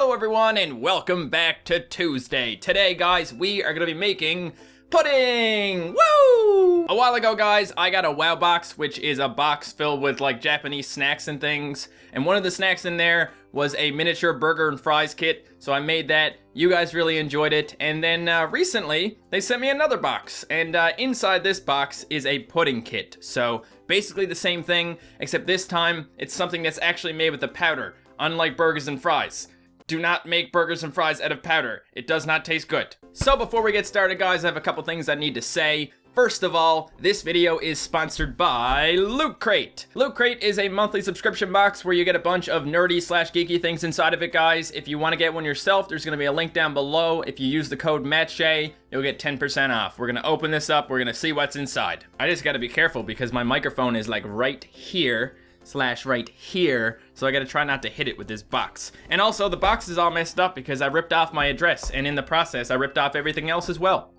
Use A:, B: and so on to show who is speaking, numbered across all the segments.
A: Hello everyone and welcome back to Tuesday. Today guys, we are going to be making pudding! Woo! A while ago guys, I got a WOW box, which is a box filled with like Japanese snacks and things. And one of the snacks in there was a miniature burger and fries kit. So I made that. You guys really enjoyed it. And then recently, they sent me another box. And inside this box is a pudding kit. So basically the same thing, except this time it's something that's actually made with the powder. Unlike burgers and fries. Do not make burgers and fries out of powder. It does not taste good. So before we get started guys, I have a couple things I need to say. First of all, this video is sponsored by Loot Crate. Loot Crate is a monthly subscription box where you get a bunch of nerdy / geeky things inside of it guys. If you want to get one yourself, there's going to be a link down below. If you use the code MattShea, you'll get 10% off. We're going to open this up. We're going to see what's inside. I just got to be careful because my microphone is like right here. / right here, so I gotta try not to hit it with this box. And also, the box is all messed up because I ripped off my address, and in the process, I ripped off everything else as well.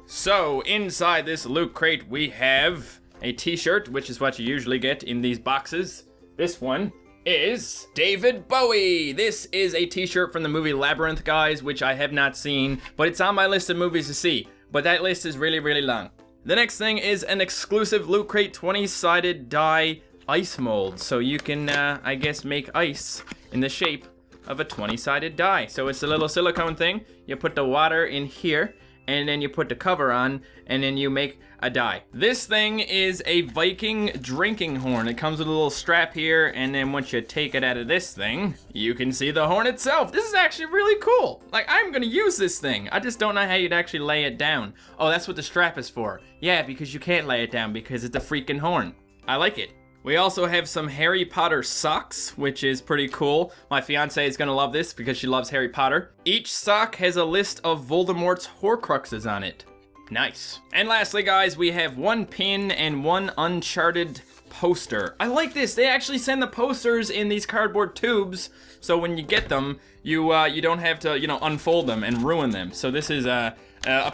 A: So, inside this Loot Crate, we have a t-shirt, which is what you usually get in these boxes. This one is David Bowie. This is a t-shirt from the movie Labyrinth, guys, which I have not seen, but it's on my list of movies to see. But that list is really, really long. The next thing is an exclusive Loot Crate 20-sided die ice mold, so you can I guess make ice in the shape of a 20-sided die. So it's a little silicone thing. You put the water in here and then you put the cover on and then you make a die. This thing is a Viking drinking horn. It comes with a little strap here, and then once you take it out of this thing, you can see the horn itself. This is actually really cool. Like, I'm gonna use this thing. I just don't know how you'd actually lay it down. Oh, that's what the strap is for. Yeah, because you can't lay it down because it's a freaking horn. I like it. We also have some Harry Potter socks, which is pretty cool. My fiance is gonna love this because she loves Harry Potter. Each sock has a list of Voldemort's Horcruxes on it. Nice. And lastly, guys, we have one pin and one Uncharted poster. I like this. They actually send the posters in these cardboard tubes, so when you get them, you don't have to, unfold them and ruin them. So this is a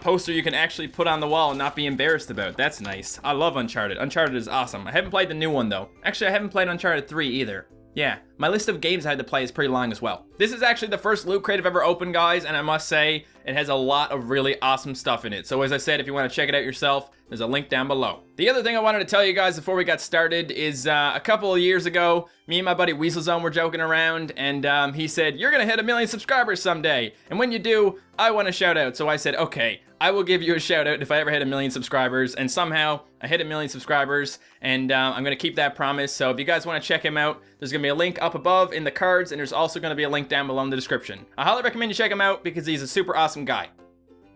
A: poster you can actually put on the wall and not be embarrassed about. That's nice. I love Uncharted. Uncharted is awesome. I haven't played the new one though. Actually, I haven't played Uncharted 3 either. Yeah, my list of games I had to play is pretty long as well. This is actually the first Loot Crate I've ever opened, guys, and I must say, it has a lot of really awesome stuff in it. So as I said, if you want to check it out yourself, there's a link down below. The other thing I wanted to tell you guys before we got started is a couple of years ago, me and my buddy Weaselzone were joking around, and he said, you're gonna hit 1 million subscribers someday, and when you do, I want a shout out. So I said, okay, I will give you a shout out if I ever hit 1 million subscribers, and somehow I hit 1 million subscribers, and I'm gonna keep that promise. So if you guys want to check him out, there's gonna be a link up above in the cards, and there's also gonna be a link down below in the description. I highly recommend you check him out because he's a super awesome guy.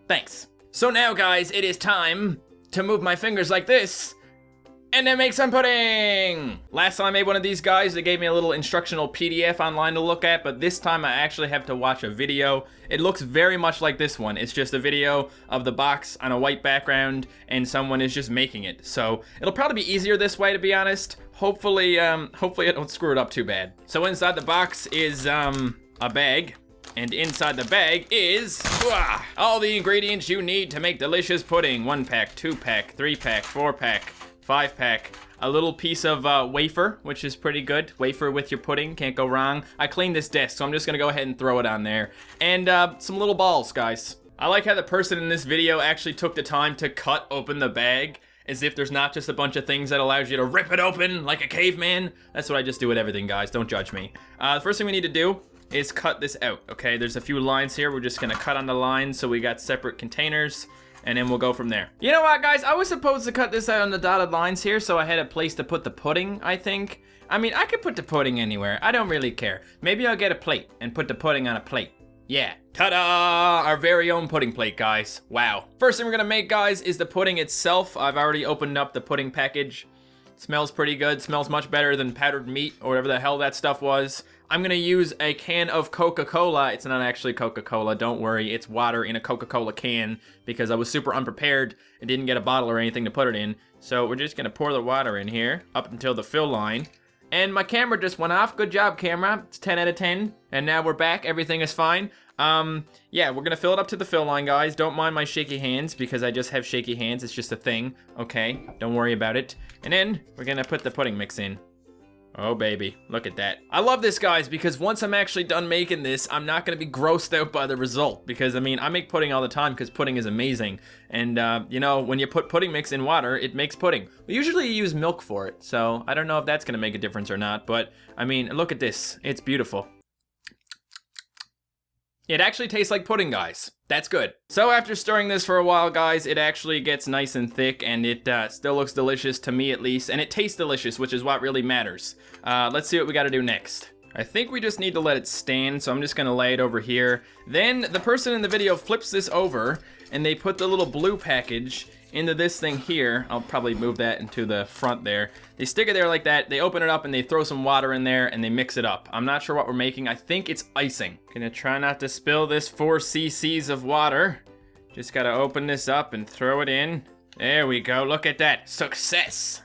A: Thanks. So now guys, it is time to move my fingers like this and then make some pudding. Last time I made one of these guys, they gave me a little instructional PDF online to look at, but this time I actually have to watch a video. It looks very much like this one. It's just a video of the box on a white background and someone is just making it. So it'll probably be easier this way, to be honest. Hopefully I don't screw it up too bad. So inside the box is a bag. And inside the bag is all the ingredients you need to make delicious pudding. 1 pack, 2 pack, 3 pack, 4 pack, 5 pack. A little piece of wafer, which is pretty good. Wafer with your pudding, can't go wrong. I cleaned this desk, so I'm just gonna go ahead and throw it on there. And some little balls, guys. I like how the person in this video actually took the time to cut open the bag, as if there's not just a bunch of things that allows you to rip it open like a caveman. That's what I just do with everything, guys. Don't judge me. The first thing we need to do is cut this out, okay? There's a few lines here. We're just gonna cut on the lines so we got separate containers, and then we'll go from there. You know what, guys? I was supposed to cut this out on the dotted lines here, so I had a place to put the pudding, I think. I mean, I could put the pudding anywhere. I don't really care. Maybe I'll get a plate and put the pudding on a plate. Yeah. Ta-da! Our very own pudding plate, guys. Wow. First thing we're gonna make, guys, is the pudding itself. I've already opened up the pudding package. Smells pretty good. Smells much better than powdered meat or whatever the hell that stuff was. I'm gonna use a can of Coca-Cola. It's not actually Coca-Cola, don't worry. It's water in a Coca-Cola can because I was super unprepared and didn't get a bottle or anything to put it in. So we're just gonna pour the water in here up until the fill line. And my camera just went off. Good job, camera. It's 10 out of 10. And now we're back. Everything is fine. Yeah, we're gonna fill it up to the fill line, guys. Don't mind my shaky hands because I just have shaky hands. It's just a thing, okay? Don't worry about it. And then we're gonna put the pudding mix in. Oh, baby. Look at that. I love this, guys, because once I'm actually done making this, I'm not going to be grossed out by the result. Because, I mean, I make pudding all the time because pudding is amazing. And, you know, when you put pudding mix in water, it makes pudding. We usually use milk for it, so I don't know if that's going to make a difference or not. But, I mean, look at this. It's beautiful. It actually tastes like pudding, guys. That's good. So after stirring this for a while, guys, it actually gets nice and thick, and it still looks delicious to me at least, and it tastes delicious, which is what really matters. Let's see what we gotta do next. I think we just need to let it stand, so I'm just gonna lay it over here. Then the person in the video flips this over, and they put the little blue package into this thing here. I'll probably move that into the front there. They stick it there like that, they open it up and they throw some water in there and they mix it up. I'm not sure what we're making. I think it's icing. Gonna try not to spill this 4 cc's of water. Just gotta open this up and throw it in. There we go, look at that, success.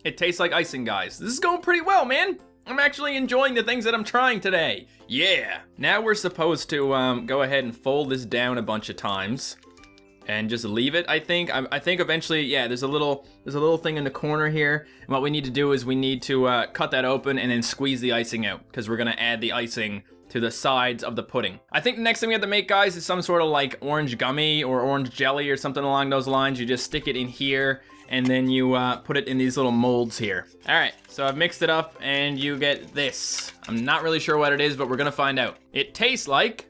A: It tastes like icing, guys. This is going pretty well, man. I'm actually enjoying the things that I'm trying today. Yeah. Now we're supposed to go ahead and fold this down a bunch of times. And just leave it, I think. I think eventually, yeah, there's a little thing in the corner here. And what we need to do is we need to cut that open and then squeeze the icing out, because we're gonna add the icing to the sides of the pudding. I think the next thing we have to make, guys, is some sort of like orange gummy or orange jelly or something along those lines. You just stick it in here and then you put it in these little molds here. All right, so I've mixed it up and you get this. I'm not really sure what it is, but we're gonna find out. It tastes like,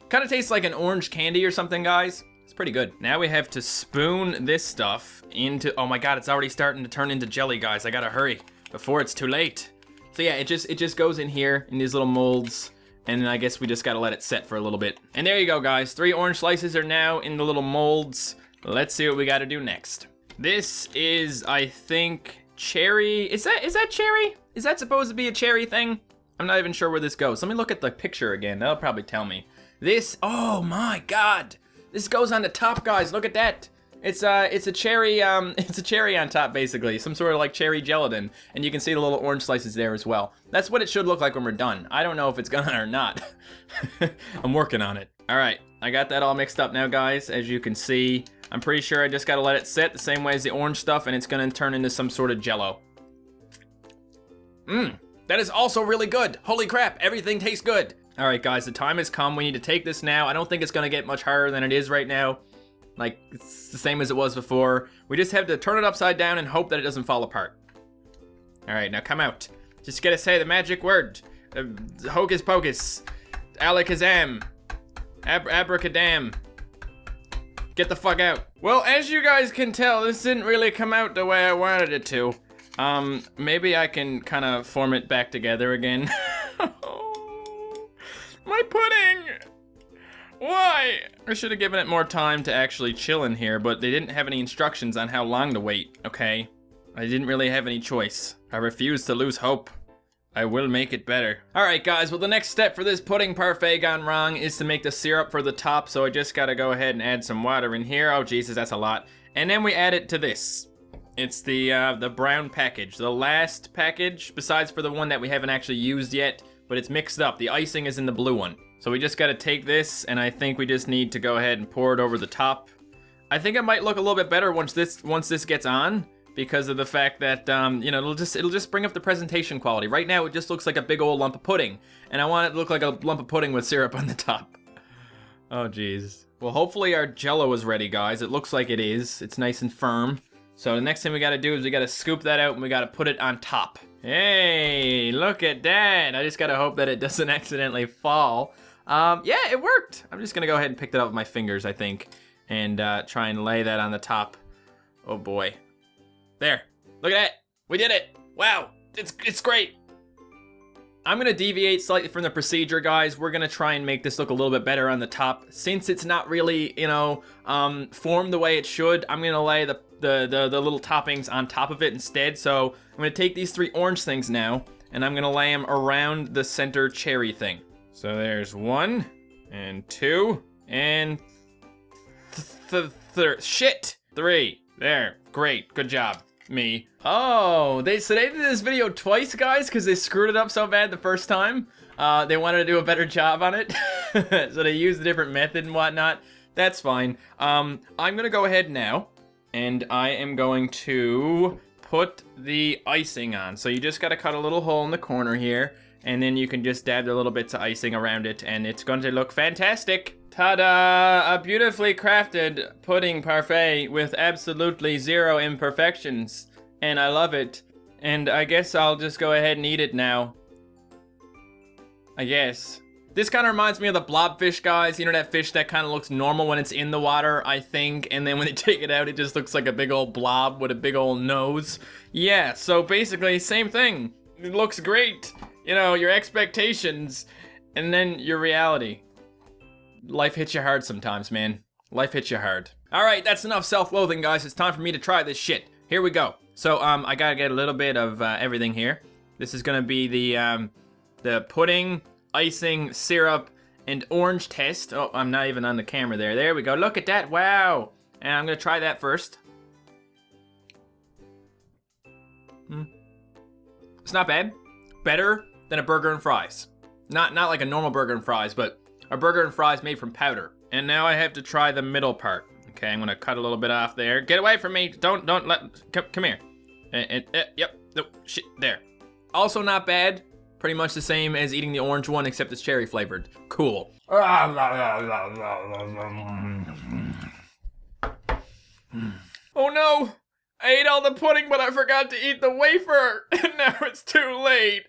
A: kind of tastes like an orange candy or something, guys. It's pretty good. Now we have to spoon this stuff into, oh my God, it's already starting to turn into jelly, guys. I gotta hurry before it's too late. So yeah, it just goes in here in these little molds, and then I guess we just gotta let it set for a little bit. And there you go, guys. 3 orange slices are now in the little molds. Let's see what we gotta do next. This is, I think, cherry. Is that cherry? Is that supposed to be a cherry thing? I'm not even sure where this goes. Let me look at the picture again. That'll probably tell me. This, oh my God, this goes on the top, guys. Look at that. It's a cherry on top, basically, some sort of like cherry gelatin, and you can see the little orange slices there as well. That's what it should look like when we're done. I don't know if it's gonna or not. I'm working on it. All right, I got that all mixed up now, guys. As you can see, I'm pretty sure I just gotta let it sit the same way as the orange stuff, and it's gonna turn into some sort of jello. That is also really good. Holy crap, everything tastes good. All right, guys, the time has come. We need to take this now. I don't think it's gonna get much harder than it is right now. Like, it's the same as it was before. We just have to turn it upside down and hope that it doesn't fall apart. All right, now come out. Just gotta say the magic word. Hocus pocus. Alakazam. Abracadam. Get the fuck out. Well, as you guys can tell, this didn't really come out the way I wanted it to. Maybe I can kind of form it back together again. My pudding! Why? I should have given it more time to actually chill in here, but they didn't have any instructions on how long to wait, okay? I didn't really have any choice. I refuse to lose hope. I will make it better. Alright, guys, well, the next step for this pudding parfait gone wrong is to make the syrup for the top, so I just gotta go ahead and add some water in here. Oh, Jesus, that's a lot. And then we add it to this. It's the brown package, the last package, besides for the one that we haven't actually used yet, but it's mixed up. The icing is in the blue one. So we just gotta take this, and I think we just need to go ahead and pour it over the top. I think it might look a little bit better once this gets on, because of the fact that, you know, it'll just bring up the presentation quality. Right now, it just looks like a big old lump of pudding, and I want it to look like a lump of pudding with syrup on the top. Oh, jeez. Well, hopefully our Jell-O is ready, guys. It looks like it is. It's nice and firm. So the next thing we gotta do is we gotta scoop that out and we gotta put it on top. Hey, look at that. I just gotta hope that it doesn't accidentally fall. Yeah, it worked. I'm just gonna go ahead and pick that up with my fingers, I think, and try and lay that on the top. Oh boy. There, look at that. We did it. Wow, it's great. I'm gonna deviate slightly from the procedure, guys. We're gonna try and make this look a little bit better on the top. Since it's not really, you know, formed the way it should, I'm gonna lay the little toppings on top of it instead. So I'm gonna take these 3 orange things now, and I'm gonna lay them around the center cherry thing. So there's 1, and 2, and 3. There, great, good job, me. Oh, so they did this video twice, guys, because they screwed it up so bad the first time. They wanted to do a better job on it, so they used a different method and whatnot. That's fine. I'm gonna go ahead now, and I am going to put the icing on. So you just gotta cut a little hole in the corner here, and then you can just dab the little bits of icing around it, and it's going to look fantastic. Ta-da! A beautifully crafted pudding parfait with absolutely zero imperfections. And I love it. And I guess I'll just go ahead and eat it now. I guess. This kind of reminds me of the blobfish, guys. You know that fish that kind of looks normal when it's in the water, I think, and then when they take it out, it just looks like a big old blob with a big old nose. Yeah, so basically, same thing. It looks great. You know, your expectations, and then your reality. Life hits you hard sometimes, man. Life hits you hard. Alright, that's enough self-loathing, guys. It's time for me to try this shit. Here we go. So, I gotta get a little bit of everything here. This is gonna be the pudding, icing, syrup, and orange test. Oh, I'm not even on the camera there. There we go. Look at that. Wow. And I'm gonna try that first. It's not bad. Better than a burger and fries. Not like a normal burger and fries, but a burger and fries made from powder. And now I have to try the middle part. Okay, I'm gonna cut a little bit off there. Get away from me. Don't let, come here. Yep, oh, shit, there. Also not bad. Pretty much the same as eating the orange one, except it's cherry flavored. Cool. Oh no! I ate all the pudding, but I forgot to eat the wafer, and now it's too late.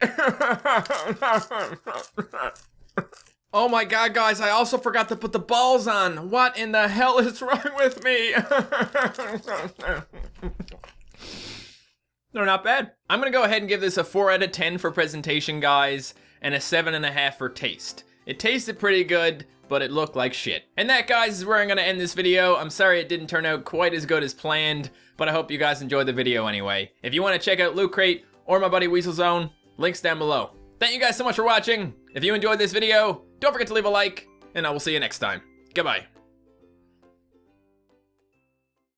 A: Oh my god, guys, I also forgot to put the balls on. What in the hell is wrong with me? They're not bad. I'm gonna go ahead and give this a 4 out of 10 for presentation, guys, and a 7.5 for taste. It tasted pretty good, but it looked like shit. And that, guys, is where I'm gonna end this video. I'm sorry it didn't turn out quite as good as planned, but I hope you guys enjoyed the video anyway. If you wanna check out Loot Crate or my buddy Weasel Zone, links down below. Thank you guys so much for watching. If you enjoyed this video, don't forget to leave a like, and I will see you next time. Goodbye.